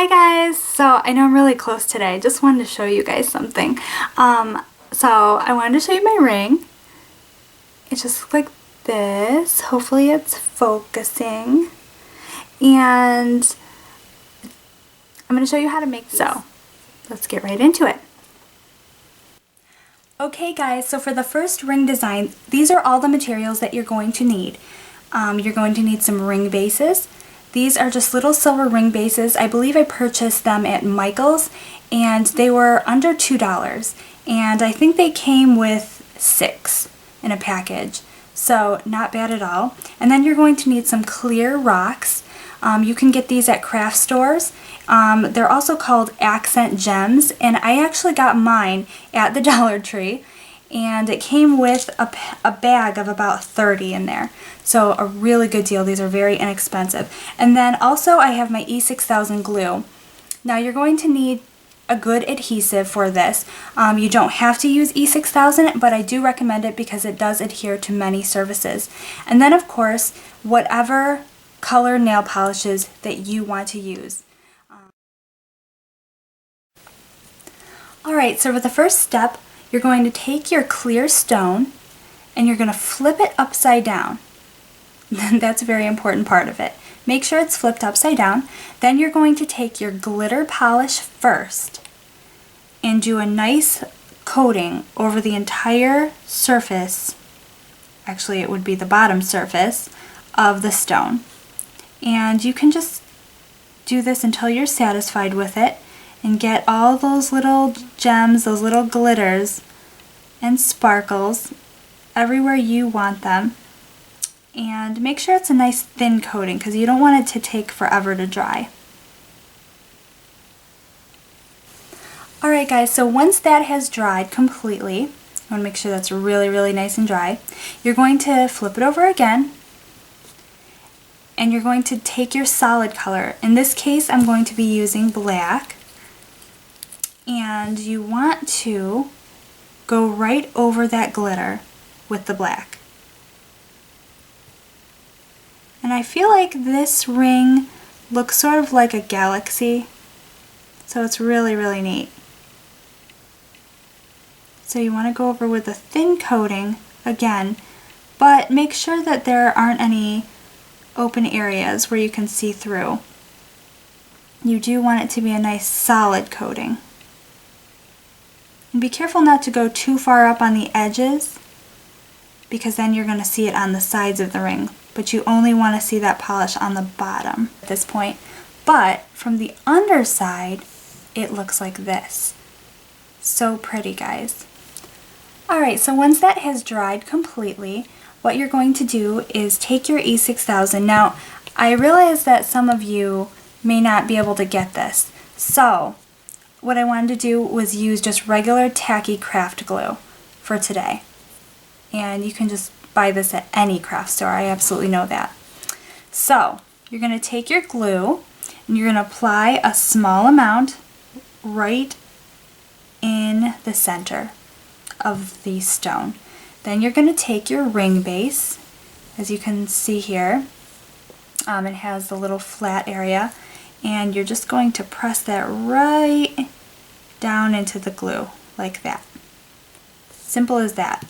Hi guys! So I know I'm really close today. I just wanted to show you guys something. So I wanted to show you my ring. It just looks like this. Hopefully it's focusing. And I'm going to show you how to make this. So let's get right into it. Okay guys, so for the first ring design, these are all the materials that you're going to need. You're going to need some ring bases. These are just little silver ring bases. I believe I purchased them at Michael's and they were under $2. And I think they came with 6 in a package. So not bad at all. And then you're going to need some clear rocks. You can get these at craft stores. They're also called accent gems, and I actually got mine at the Dollar Tree, and it came with a bag of about 30 in there. So a really good deal. These are very inexpensive. And then also I have my E6000 glue. Now you're going to need a good adhesive for this. You don't have to use E6000, but I do recommend it because it does adhere to many surfaces. And then of course, whatever color nail polishes that you want to use. Alright, so for the first step, you're going to take your clear stone and you're going to flip it upside down. That's a very important part of it. Make sure it's flipped upside down. Then you're going to take your glitter polish first and do a nice coating over the entire surface. Actually, it would be the bottom surface of the stone. And you can just do this until you're satisfied with it and get all those little gems, those little glitters and sparkles everywhere you want them. And make sure it's a nice thin coating because you don't want it to take forever to dry. Alright guys, so once that has dried completely, I want to make sure that's really nice and dry, you're going to flip it over again and you're going to take your solid color. In this case, I'm going to be using black. And you want to go right over that glitter with the black. And I feel like this ring looks sort of like a galaxy, so it's really neat. So you want to go over with a thin coating again, but make sure that there aren't any open areas where you can see through. You do want it to be a nice solid coating. And be careful not to go too far up on the edges because then you're going to see it on the sides of the ring. But you only want to see that polish on the bottom at this point. But from the underside, it looks like this. So pretty, guys. Alright, so once that has dried completely, what you're going to do is take your E6000. Now, I realize that some of you may not be able to get this. So, what I wanted to do was use just regular tacky craft glue for today. And you can just buy this at any craft store, I absolutely know that. So, you're going to take your glue and you're going to apply a small amount right in the center of the stone. Then you're going to take your ring base, as you can see here. It has the little flat area. And you're just going to press that right down into the glue, like that. Simple as that.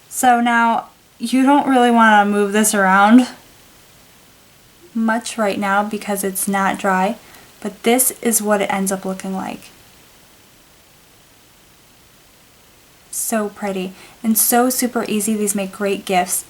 So now, you don't really want to move this around much right now because it's not dry, but this is what it ends up looking like. So pretty, and so super easy. These make great gifts.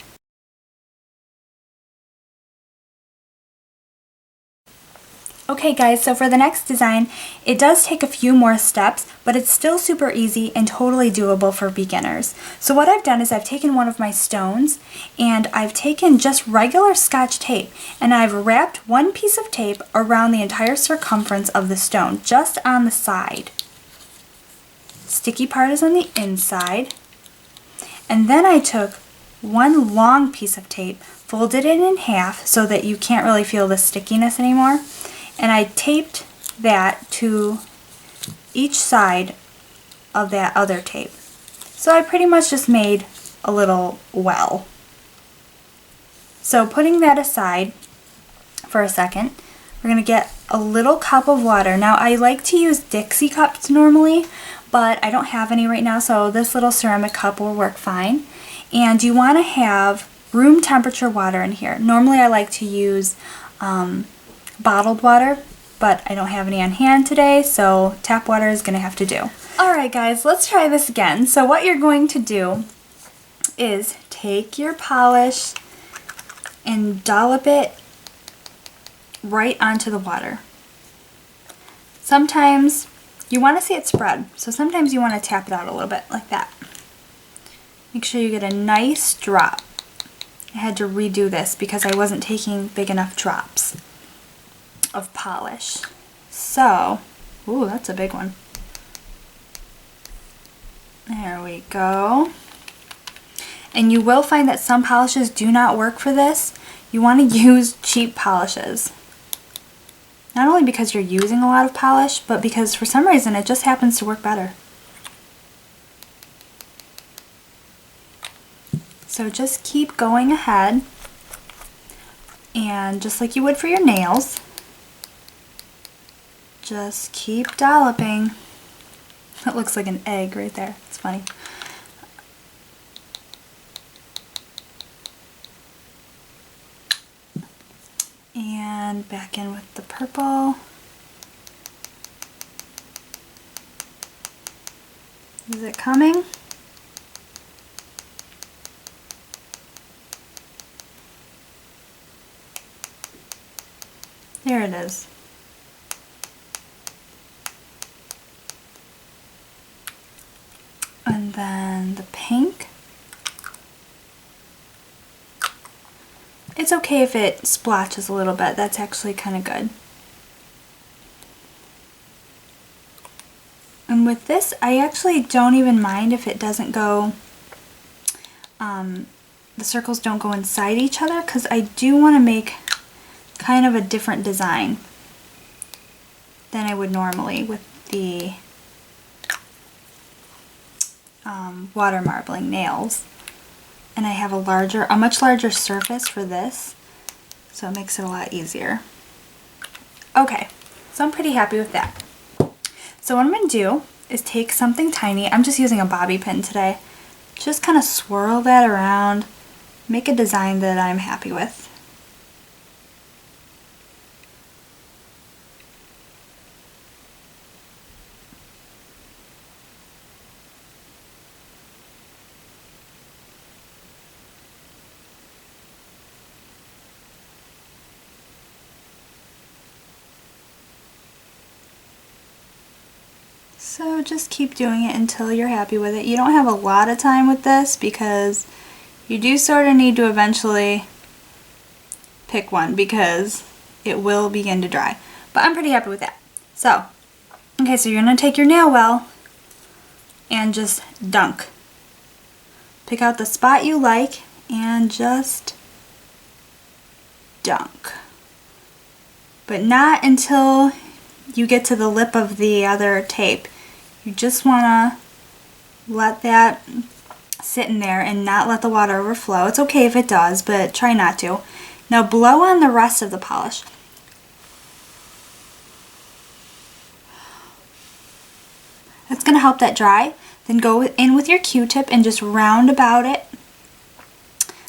Okay guys, so for the next design, it does take a few more steps, but it's still super easy and totally doable for beginners. So what I've done is I've taken one of my stones and I've taken just regular Scotch tape and I've wrapped one piece of tape around the entire circumference of the stone, just on the side. Sticky part is on the inside. And then I took one long piece of tape, folded it in half so that you can't really feel the stickiness anymore. And I taped that to each side of that other tape. So I pretty much just made a little well. So putting that aside for a second, we're going to get a little cup of water. Now I like to use Dixie cups normally, but I don't have any right now, so this little ceramic cup will work fine. And you want to have room temperature water in here. Normally I like to use bottled water, but I don't have any on hand today, so tap water is going to have to do. Alright guys, let's try this again. So what you're going to do is take your polish and dollop it right onto the water. Sometimes you want to see it spread, so sometimes you want to tap it out a little bit like that. Make sure you get a nice drop. I had to redo this because I wasn't taking big enough drops of polish. So, ooh, that's a big one. There we go. And you will find that some polishes do not work for this. You want to use cheap polishes. Not only because you're using a lot of polish, but because for some reason it just happens to work better. So just keep going ahead, and just like you would for your nails, just keep dolloping. That looks like an egg right there. It's funny. And back in with the purple. Is it coming? There it is. And then the pink. It's okay if it splotches a little bit. That's actually kind of good. And with this, I actually don't even mind if it doesn't go, the circles don't go inside each other, because I do want to make kind of a different design than I would normally with the water marbling nails. And I have a much larger surface for this, so it makes it a lot easier. Okay, so I'm pretty happy with that. So what I'm going to do is take something tiny. I'm just using a bobby pin today. Just kind of swirl that around, make a design that I'm happy with. So just keep doing it until you're happy with it. You don't have a lot of time with this because you do sort of need to eventually pick one because it will begin to dry. But I'm pretty happy with that. So, okay, so you're going to take your nail well and just dunk. Pick out the spot you like and just dunk. But not until you get to the lip of the other tape. You just want to let that sit in there and not let the water overflow. It's okay if it does, but try not to. Now blow on the rest of the polish. That's going to help that dry. Then go in with your Q-tip and just round about it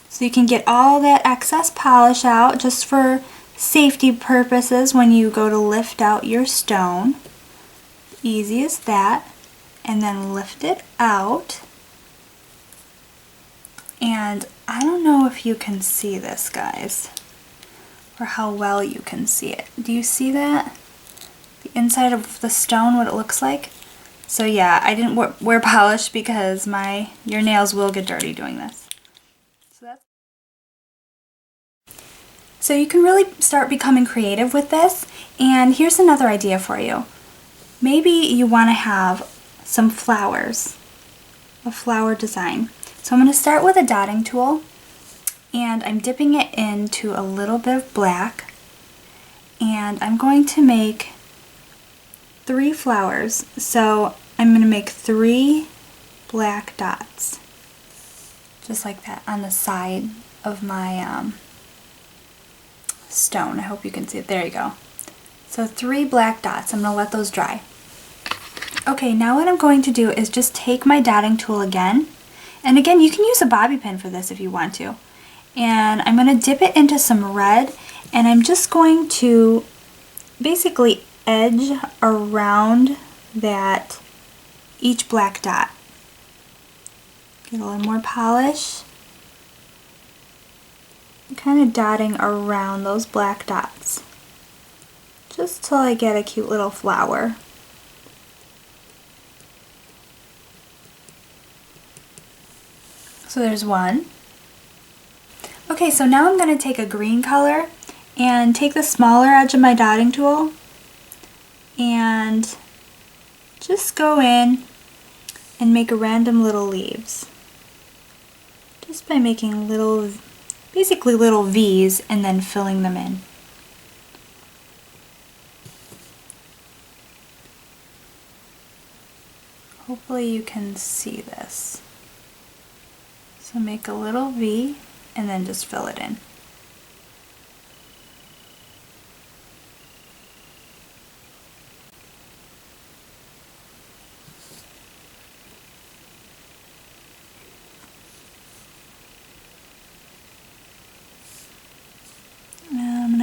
so you can get all that excess polish out, just for safety purposes when you go to lift out your stone. Easy as that. And then lift it out. And I don't know if you can see this, guys, or how well you can see it. Do you see that? The inside of the stone, what it looks like? So yeah, I didn't wear polish because your nails will get dirty doing this. So you can really start becoming creative with this. And here's another idea for you. Maybe you want to have some flowers, a flower design. So I'm going to start with a dotting tool, and I'm dipping it into a little bit of black, and I'm going to make 3 flowers. So I'm going to make 3 black dots, just like that, on the side of my stone. I hope you can see it. There you go. So 3 black dots. I'm going to let those dry. Okay, now what I'm going to do is just take my dotting tool again. And again, you can use a bobby pin for this if you want to. And I'm going to dip it into some red, and I'm just going to basically edge around that each black dot. Get a little more polish. I'm kind of dotting around those black dots, just till I get a cute little flower. So there's one. Okay, so now I'm going to take a green color and take the smaller edge of my dotting tool and just go in and make random little leaves. Just by making little, basically little V's and then filling them in. Hopefully you can see this. So make a little V and then just fill it in.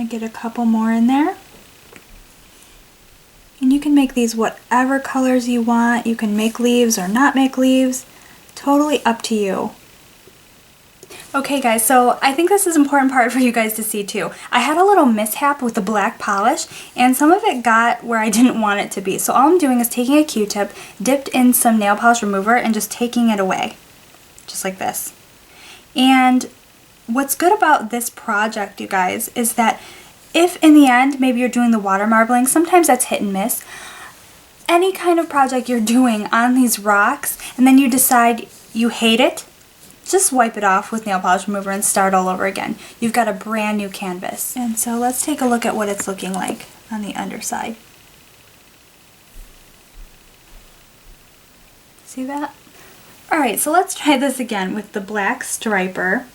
Get a couple more in there, and you can make these whatever colors you want. You can make leaves or not make leaves, totally up to you. Okay guys, so I think this is an important part for you guys to see too. I had a little mishap with the black polish, and some of it got where I didn't want it to be. So all I'm doing is taking a Q-tip, dipped in some nail polish remover, and just taking it away, just like this. And what's good about this project, you guys, is that if in the end, maybe you're doing the water marbling, sometimes that's hit and miss. Any kind of project you're doing on these rocks, and then you decide you hate it, just wipe it off with nail polish remover and start all over again. You've got a brand new canvas. And so let's take a look at what it's looking like on the underside. See that? Alright, so let's try this again with the black striper.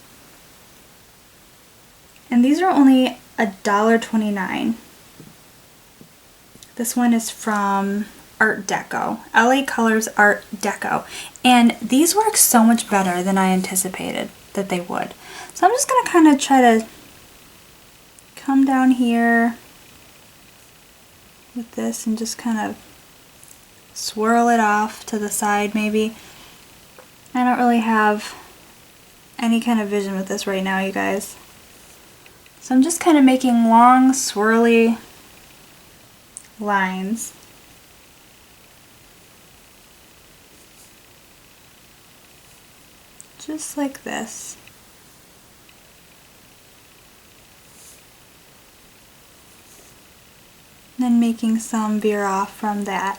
And these are only $1.29. This one is from Art Deco, LA Colors Art Deco, and these work so much better than I anticipated that they would. So I'm just going to kind of try to come down here with this and just kind of swirl it off to the side maybe. I don't really have any kind of vision with this right now, you guys. So I'm just kind of making long, swirly lines. Just like this. And then making some veer off from that.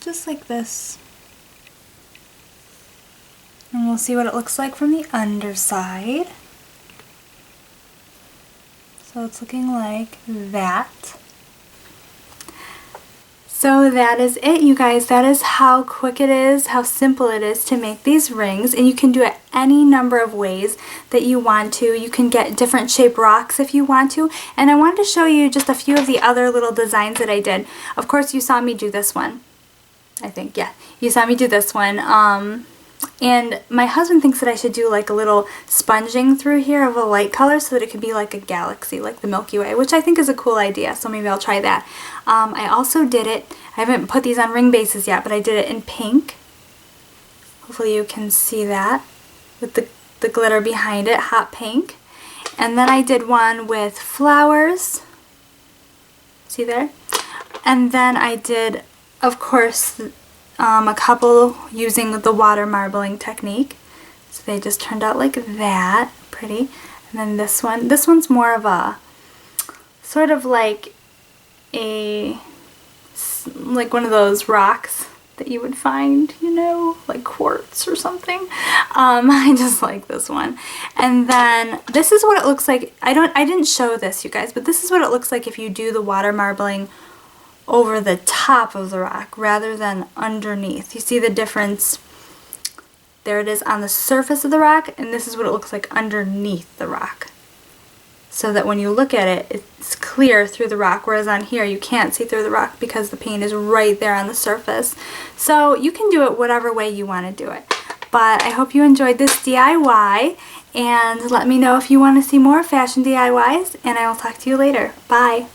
Just like this. And we'll see what it looks like from the underside. So it's looking like that. So that is it, you guys. That is how quick it is, how simple it is to make these rings, and you can do it any number of ways that you want to. You can get different shaped rocks if you want to, and I wanted to show you just a few of the other little designs that I did. Of course, you saw me do this one. I think, yeah, you saw me do this one. And my husband thinks that I should do like a little sponging through here of a light color so that it could be like a galaxy, like the Milky Way, which I think is a cool idea, so maybe I'll try that. I also did it, I haven't put these on ring bases yet, but I did it in pink. Hopefully you can see that with the glitter behind it, hot pink. And then I did one with flowers, see there? And then I did, of course, a couple using the water marbling technique. So they just turned out like that, pretty. And then this one's more of a, sort of like one of those rocks that you would find, you know, like quartz or something. I just like this one. And then this is what it looks like. I didn't show this, you guys, but this is what it looks like if you do the water marbling over the top of the rock rather than underneath. You see the difference? There it is on the surface of the rock, and this is what it looks like underneath the rock. so that when you look at it, it's clear through the rock, whereas on here you can't see through the rock because the paint is right there on the surface. So you can do it whatever way you want to do it. But I hope you enjoyed this DIY, and let me know if you want to see more fashion DIYs, and I will talk to you later. Bye!